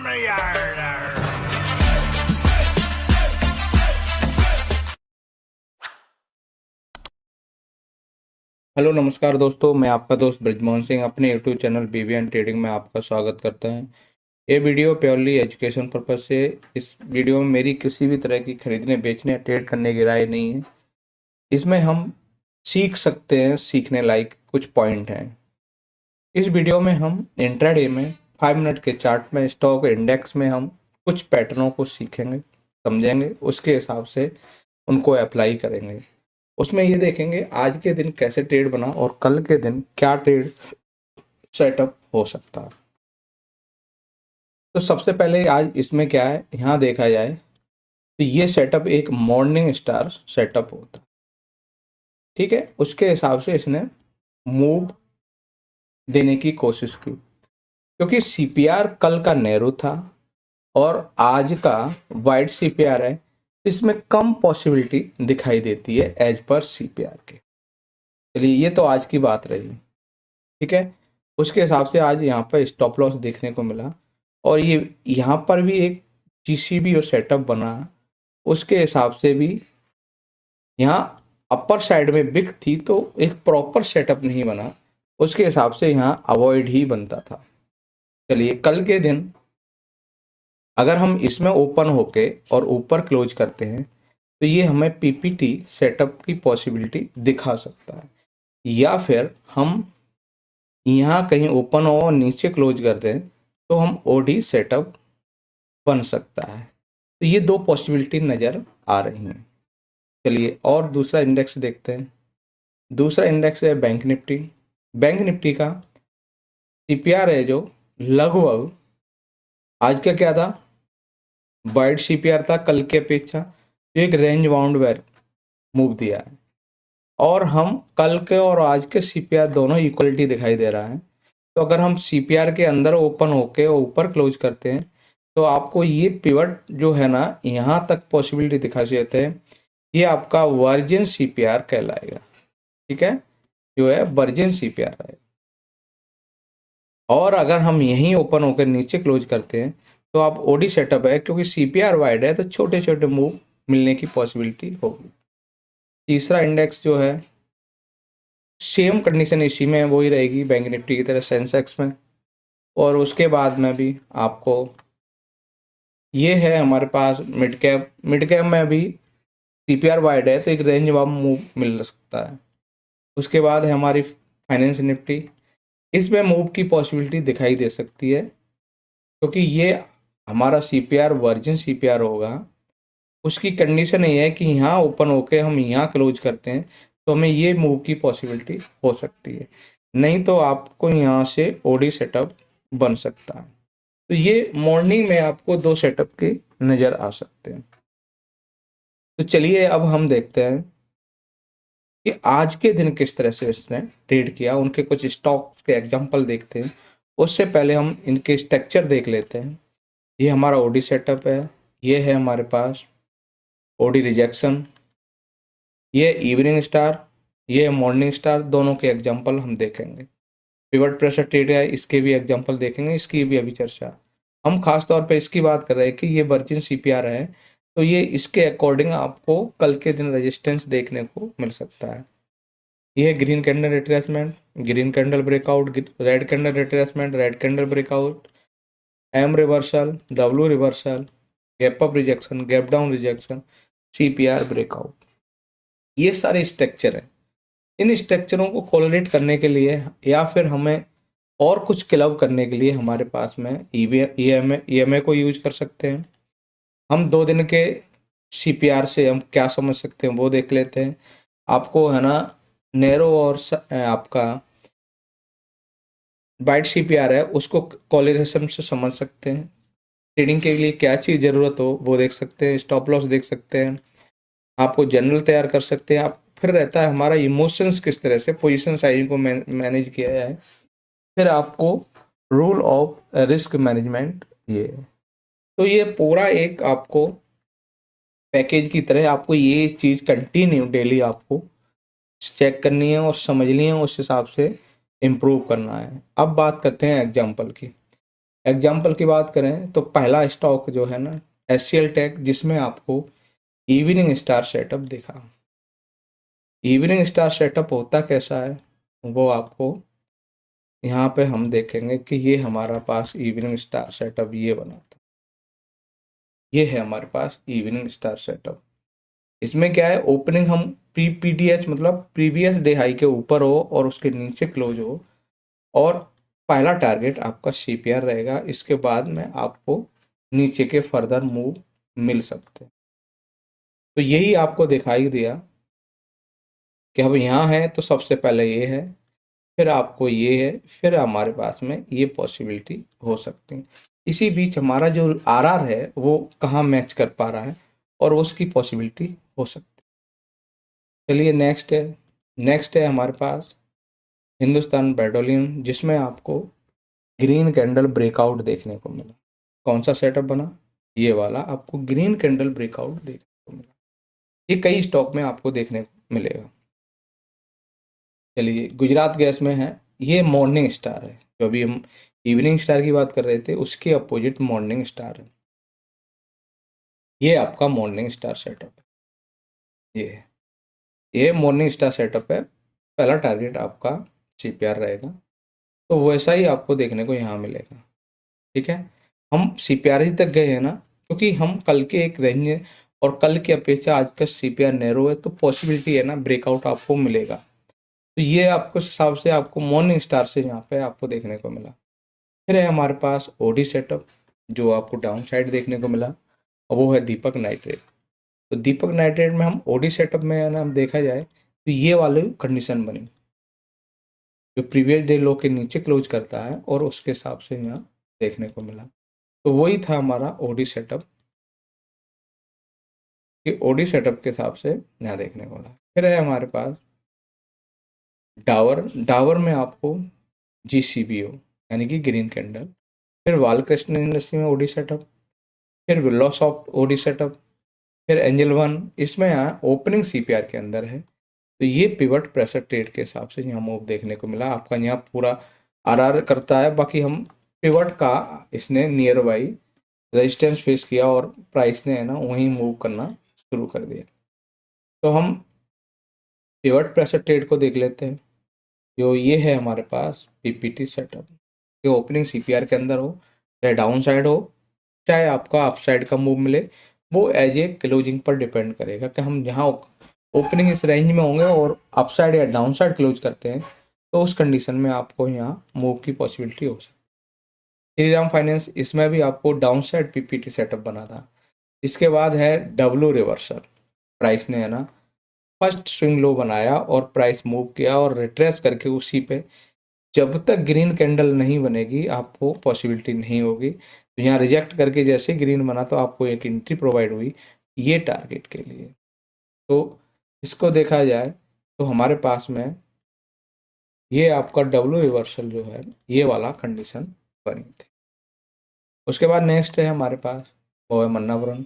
Hello नमस्कार दोस्तों, मैं आपका दोस्त ब्रिजमोहन सिंह अपने यूट्यूब चैनल बीवीएन ट्रेडिंग में आपका स्वागत करता है। ये वीडियो प्योरली एजुकेशन पर्पज से। इस वीडियो में मेरी किसी भी तरह की खरीदने बेचने या ट्रेड करने की राय नहीं है। इसमें हम सीख सकते हैं, सीखने लायक कुछ पॉइंट हैं। इस वीडियो में हम इंट्राडे में 5 मिनट के चार्ट में स्टॉक इंडेक्स में हम कुछ पैटर्नों को सीखेंगे, समझेंगे, उसके हिसाब से उनको अप्लाई करेंगे। उसमें ये देखेंगे आज के दिन कैसे ट्रेड बना और कल के दिन क्या ट्रेड सेटअप हो सकता है। तो सबसे पहले आज इसमें क्या है, यहाँ देखा जाए तो ये सेटअप एक मॉर्निंग स्टार सेटअप होता है, ठीक है। उसके हिसाब से इसने मूव देने की कोशिश की, क्योंकि सीपीआर कल का नैरो था और आज का वाइड सीपीआर है। इसमें कम पॉसिबिलिटी दिखाई देती है एज पर सीपीआर के। चलिए, ये तो आज की बात रही, ठीक है। उसके हिसाब से आज यहाँ पर स्टॉप लॉस देखने को मिला और ये यहाँ पर भी एक जीसीबी और सेटअप बना। उसके हिसाब से भी यहाँ अपर साइड में बिग थी तो एक प्रॉपर सेटअप नहीं बना। उसके हिसाब से यहाँ अवॉइड ही बनता था। चलिए, कल के दिन अगर हम इसमें ओपन होके और ऊपर क्लोज करते हैं तो ये हमें पीपीटी सेटअप की पॉसिबिलिटी दिखा सकता है, या फिर हम यहाँ कहीं ओपन हो और नीचे क्लोज कर दें तो हम ओडी सेटअप बन सकता है। तो ये दो पॉसिबिलिटी नज़र आ रही हैं। चलिए, और दूसरा इंडेक्स देखते हैं। दूसरा इंडेक्स है बैंक निफ्टी। बैंक निफ्टी का सीपीआर है जो लगभग आज का क्या था, वाइड सीपीआर था कल की अपेक्षा, तो एक रेंज बाउंड वेर मूव दिया है और हम कल के और आज के सीपीआर दोनों इक्वलिटी दिखाई दे रहा है। तो अगर हम सीपीआर के अंदर ओपन होके ऊपर क्लोज करते हैं तो आपको ये पिवट जो है ना, यहाँ तक पॉसिबिलिटी दिखा देते हैं। ये आपका वर्जिन सीपीआर कहलाएगा, ठीक है, जो है वर्जिन सीपीआर है। और अगर हम यहीं ओपन होकर नीचे क्लोज करते हैं तो आप ओडी सेटअप है, क्योंकि सीपीआर वाइड है तो छोटे छोटे मूव मिलने की पॉसिबिलिटी होगी। तीसरा इंडेक्स जो है, सेम कंडीशन इसी में वही रहेगी बैंक निफ्टी की तरह, सेंसेक्स में। और उसके बाद में भी आपको ये है हमारे पास मिड कैप। मिड कैप में भी सीपीआर वाइड है तो एक रेंज बाउंड मूव मिल सकता है। उसके बाद है हमारी फाइनेंस निफ्टी। इसमें मूव की पॉसिबिलिटी दिखाई दे सकती है, क्योंकि ये हमारा सीपीआर वर्जिन सीपीआर होगा। उसकी कंडीशन ये है कि यहाँ ओपन होके हम यहाँ क्लोज करते हैं तो हमें ये मूव की पॉसिबिलिटी हो सकती है, नहीं तो आपको यहाँ से ओडी सेटअप बन सकता है। तो ये मॉर्निंग में आपको दो सेटअप के नज़र आ सकते हैं। तो चलिए, अब हम देखते हैं कि आज के दिन किस तरह से इसने ट्रेड किया, उनके कुछ स्टॉक के एग्जांपल देखते हैं। उससे पहले हम इनके स्ट्रक्चर देख लेते हैं। ये हमारा ओडी सेटअप है, ये है हमारे पास ओडी रिजेक्शन, ये इवनिंग स्टार, ये मॉर्निंग स्टार, दोनों के एग्जांपल हम देखेंगे। पिवट प्रेशर ट्रेड है, इसके भी एग्जांपल देखेंगे, इसकी भी अभी चर्चा। हम खास तौर पे इसकी बात कर रहे हैं कि ये वर्जिन सीपीआर है तो ये इसके अकॉर्डिंग आपको कल के दिन रेजिस्टेंस देखने को मिल सकता है। ये green candle retracement, green candle breakout, red candle retracement, red candle breakout, M reversal, W reversal, gap up rejection, gap down rejection, CPR breakout, ये सारे स्ट्रक्चर हैं। इन स्ट्रक्चरों को कोरिलेट करने के लिए या फिर हमें और कुछ क्लब करने के लिए हमारे पास में ईएमए को यूज कर सकते हैं। हम 2 दिन के सीपीआर से हम क्या समझ सकते हैं वो देख लेते हैं। आपको है ना नैरो और आपका वाइड सीपीआर है उसको कोरिलेशन से समझ सकते हैं। ट्रेडिंग के लिए क्या चीज़ ज़रूरत हो वो देख सकते हैं, स्टॉप लॉस देख सकते हैं, आपको जनरल तैयार कर सकते हैं। आप फिर रहता है हमारा इमोशंस किस तरह से पोजीशन साइजिंग को मैनेज किया है। फिर आपको रूल ऑफ रिस्क मैनेजमेंट ये है। तो ये पूरा एक आपको पैकेज की तरह आपको ये चीज़ कंटिन्यू डेली आपको चेक करनी है और समझनी है, उस हिसाब से इम्प्रूव करना है। अब बात करते हैं एग्जाम्पल की। एग्जाम्पल की बात करें तो पहला स्टॉक जो है ना एचसीएल टेक, जिसमें आपको इवनिंग स्टार सेटअप दिखा। इवनिंग स्टार सेटअप होता कैसा है वो आपको यहाँ पे हम देखेंगे कि ये हमारा पास इवनिंग स्टार सेटअप ये बना था। ये है हमारे पास इवनिंग स्टार सेटअप। इसमें क्या है, ओपनिंग हम पीडीएच मतलब प्रीवियस डे हाई के ऊपर हो और उसके नीचे क्लोज हो, और पहला टारगेट आपका सीपीआर रहेगा। इसके बाद में आपको नीचे के फर्दर मूव मिल सकते हैं। तो यही आपको दिखाई दिया कि अब यहाँ है तो सबसे पहले ये है, फिर आपको ये है, फिर हमारे पास में ये पॉसिबिलिटी हो सकती है। इसी बीच हमारा जो आरआर है वो कहाँ मैच कर पा रहा है और उसकी पॉसिबिलिटी हो सकती है। चलिए नेक्स्ट है हमारे पास हिंदुस्तान पेट्रोलियम, जिसमें आपको ग्रीन कैंडल ब्रेकआउट देखने को मिला। कौन सा सेटअप बना, ये वाला आपको ग्रीन कैंडल ब्रेकआउट देखने को मिला। ये कई स्टॉक में आपको देखने को मिलेगा। चलिए गुजरात गैस में है, ये मॉर्निंग स्टार है। जो अभी हम इवनिंग स्टार की बात कर रहे थे उसके अपोजिट मॉर्निंग स्टार है। ये आपका मॉर्निंग स्टार सेटअप है। ये मॉर्निंग स्टार सेटअप है। पहला टारगेट आपका सीपीआर रहेगा, तो वैसा ही आपको देखने को यहाँ मिलेगा। ठीक है, हम सीपीआर ही तक गए हैं ना, क्योंकि हम कल के एक रेंज और कल की अपेक्षा आज का सीपीआर नैरो है, तो पॉसिबिलिटी है ना ब्रेकआउट आपको मिलेगा। तो ये आपको हिसाब से आपको मॉर्निंग स्टार से यहाँ पे आपको देखने को मिला। फिर है हमारे पास ओडी सेटअप, जो आपको डाउन साइड देखने को मिला, और वो है दीपक नाइट्रेट। तो दीपक नाइट्रेट में हम ओडी सेटअप में है ना, हम देखा जाए तो ये वाली कंडीशन बनी, जो प्रीवियस डे लो के नीचे क्लोज करता है और उसके हिसाब से यहाँ देखने को मिला। तो वही था हमारा ओडी सेटअप, कि ओडी सेटअप के हिसाब से यहाँ देखने को मिला। फिर है हमारे पास डावर में आपको जीसीबीओ यानी कि ग्रीन कैंडल, फिर बालकृष्ण इंडस्ट्री में ओडी सेटअप, फिर विल्लो सॉफ्ट ओडी सेटअप, फिर एंजल वन। इसमें यहाँ ओपनिंग सीपीआर के अंदर है, तो ये पिवट प्रेशर ट्रेड के हिसाब से यहाँ मूव देखने को मिला। आपका यहाँ पूरा आरआर करता है, बाकी हम पिवट का इसने नियर बाई रेजिस्टेंस फेस किया और प्राइस ने है ना वहीं मूव करना शुरू कर दिया। तो हम पिवट प्रेशर ट्रेड को देख लेते हैं। जो ये है हमारे पास पीपीटी सेटअप, जो ओपनिंग सीपीआर के अंदर हो, चाहे डाउन साइड हो, चाहे आपका अप साइड का मूव मिले, वो एज ए क्लोजिंग पर डिपेंड करेगा कि हम जहाँ ओपनिंग इस रेंज में होंगे और अप साइड या डाउन साइड क्लोज करते हैं, तो उस कंडीशन में आपको यहाँ मूव की पॉसिबिलिटी हो सकती है। श्रीराम फाइनेंस, इसमें भी आपको डाउन साइड पीपीटी सेटअप बना था। इसके बाद है डब्लू रिवर्सल, प्राइस ने है ना फर्स्ट स्विंग लो बनाया और प्राइस मूव किया और रिट्रेस करके उसी पे, जब तक ग्रीन कैंडल नहीं बनेगी आपको पॉसिबिलिटी नहीं होगी। तो यहाँ रिजेक्ट करके जैसे ग्रीन बना तो आपको एक एंट्री प्रोवाइड हुई ये टारगेट के लिए। तो इसको देखा जाए तो हमारे पास में ये आपका डब्ल्यू रिवर्सल जो है ये वाला कंडीशन बनी थी। उसके बाद नेक्स्ट है हमारे पास वो है मन्नावरम।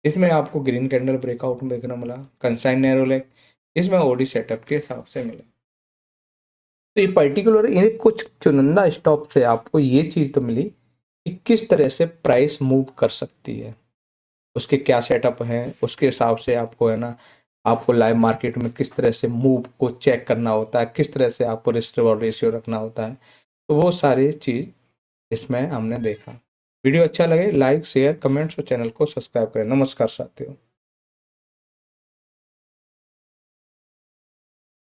इसमें आपको ग्रीन कैंडल ब्रेकआउट देखने मिला। कंसाइन नैरोलैक, इसमें ओडी सेटअप के हिसाब से मिला। तो ये पर्टिकुलर ये कुछ चुनिंदा स्टॉप से आपको ये चीज़ तो मिली कि किस तरह से प्राइस मूव कर सकती है, उसके क्या सेटअप हैं, उसके हिसाब से आपको है ना आपको लाइव मार्केट में किस तरह से मूव को चेक करना होता है, किस तरह से आपको रिस्क रिवॉर्ड रेशियो रखना होता है। तो वो सारी चीज़ इसमें हमने देखा। वीडियो अच्छा लगे लाइक शेयर कमेंट्स और चैनल को सब्सक्राइब करें। नमस्कार साथियों।